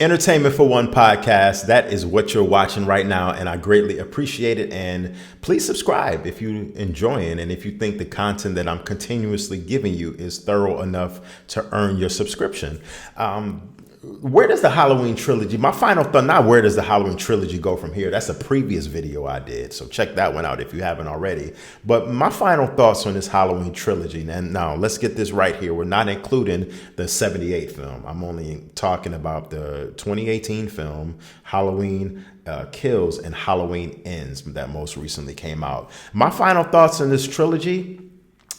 Entertainment for One podcast. That is what you're watching right now, and I greatly appreciate it. And please subscribe if you enjoy it, and if you think the content that I'm continuously giving you is thorough enough to earn your subscription. Where does the Halloween trilogy, my final thought, not where does the Halloween trilogy go from here? That's a previous video I did, so check that one out if you haven't already. But my final thoughts on this Halloween trilogy, and now let's get this right here. We're not including the 78 film. I'm only talking about the 2018 film, Halloween Kills and Halloween Ends, that most recently came out. My final thoughts on this trilogy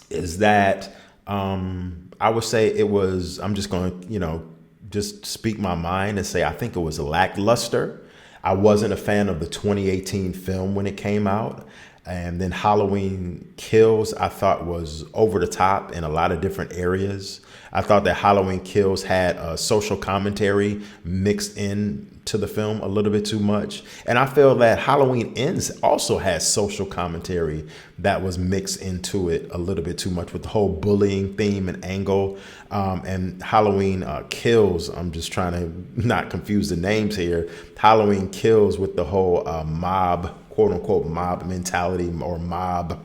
is that I would say it was, I'm just going to, just speak my mind and say I think it was lackluster. I wasn't a fan of the 2018 film when it came out. And then Halloween Kills I thought was over the top in a lot of different areas. I thought that Halloween Kills had a social commentary mixed in to the film a little bit too much. And I feel that Halloween Ends also has social commentary that was mixed into it a little bit too much with the whole bullying theme and angle. And Halloween Kills, I'm just trying to not confuse the names here. Halloween Kills with the whole mob, quote unquote, mob mentality or mob,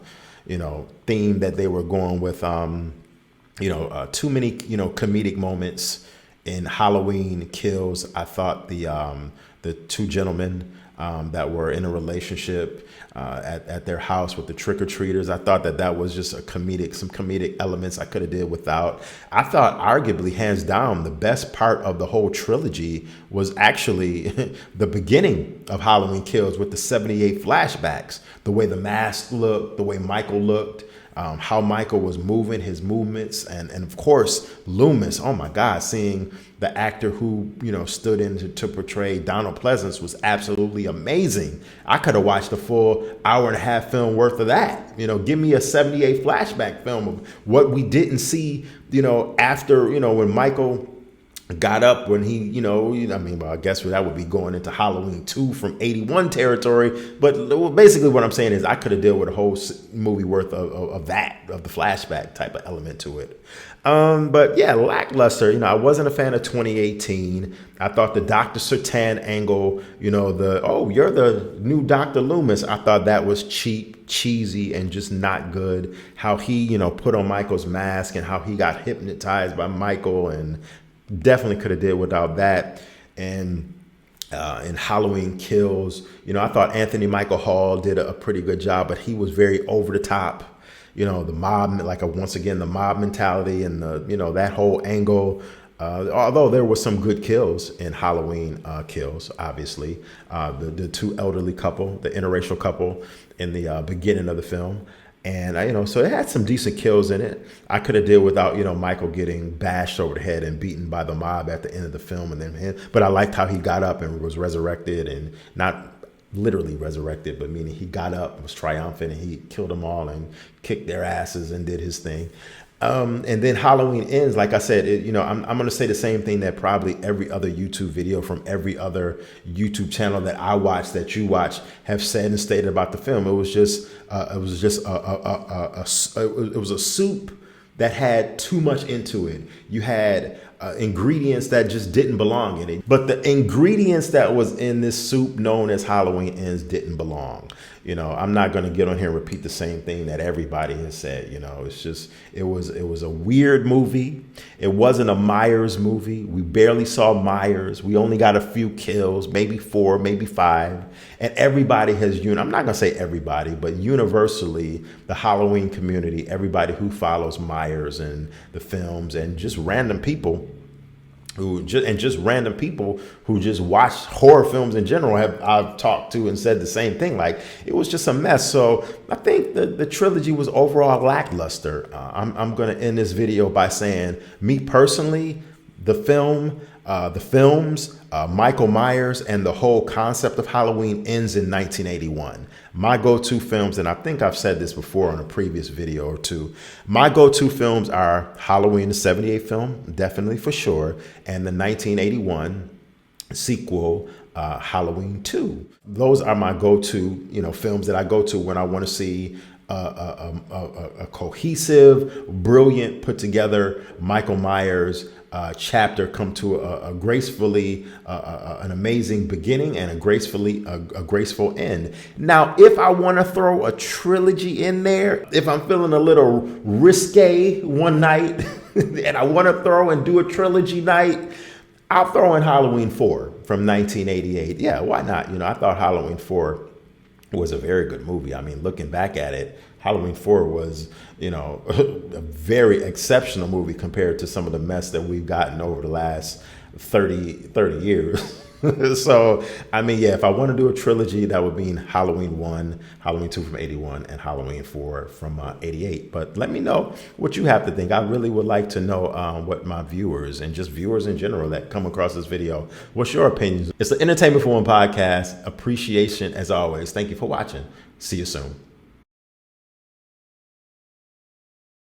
theme that they were going with, too many, comedic moments in Halloween Kills. I thought the two gentlemen that were in a relationship at their house with the trick-or-treaters, I thought that was just some comedic elements I could have did without. I thought arguably, hands down, the best part of the whole trilogy was actually the beginning of Halloween Kills with the 78 flashbacks, the way the mask looked, the way Michael looked, how Michael was moving, his movements, and of course Loomis. Oh my God, seeing the actor who stood in to portray Donald Pleasance was absolutely amazing. I could have watched a full hour-and-a-half film worth of that. Give me a 78 flashback film of what we didn't see. After when Michael got up, when he, I guess that would be going into Halloween 2 from 81 territory. But basically what I'm saying is I could have dealt with a whole movie worth of the flashback type of element to it. But yeah, lackluster. I wasn't a fan of 2018. I thought the Dr. Sertan angle, you're the new Dr. Loomis. I thought that was cheap, cheesy, and just not good. How he, put on Michael's mask and how he got hypnotized by Michael, and definitely could have did without that. And in Halloween Kills, I thought Anthony Michael Hall did a pretty good job, but he was very over the top. The mob, once again, the mob mentality and that whole angle. Although there were some good kills in Halloween Kills, obviously, the two elderly couple, the interracial couple in the beginning of the film. And, so it had some decent kills in it. I could have dealt without, Michael getting bashed over the head and beaten by the mob at the end of the film. But I liked how he got up and was resurrected, and not literally resurrected, but meaning he got up, was triumphant, and he killed them all and kicked their asses and did his thing. And then Halloween Ends, like I said, I'm going to say the same thing that probably every other YouTube video from every other YouTube channel that I watch, that you watch, have said and stated about the film. It was just a soup that had too much into it. You had ingredients that just didn't belong in it. But the ingredients that was in this soup known as Halloween Ends didn't belong. I'm not going to get on here and repeat the same thing that everybody has said. It's just, it was a weird movie. It wasn't a Myers movie. We barely saw Myers. We only got a few kills, maybe 4, maybe 5. And everybody has, I'm not going to say everybody, but universally, the Halloween community, everybody who follows Myers and the films, and just random people who just watch horror films in general, I've talked to and said the same thing. Like, it was just a mess. So I think the trilogy was overall lackluster. I'm going to end this video by saying, me personally, the films, Michael Myers, and the whole concept of Halloween Ends in 1981. My go-to films, and I think I've said this before on a previous video or two, my go-to films are Halloween, the 78 film, definitely for sure, and the 1981 sequel, Halloween 2. Those are my go-to, films that I go to when I want to see a cohesive, brilliant, put together Michael Myers chapter come to a gracefully, an amazing beginning and a graceful end. Now, if I want to throw a trilogy in there, if I'm feeling a little risque one night and I want to throw and do a trilogy night, I'll throw in Halloween 4 from 1988. Yeah, why not? I thought Halloween 4 was a very good movie. I mean, looking back at it, Halloween 4 was, a very exceptional movie compared to some of the mess that we've gotten over the last 30 years. So, I mean, yeah, if I want to do a trilogy, that would mean Halloween 1, Halloween 2 from 81, and Halloween 4 from 88. But let me know what you have to think. I really would like to know what my viewers and just viewers in general that come across this video, what's your opinions? It's the Entertainment for One podcast. Appreciation as always. Thank you for watching. See you soon.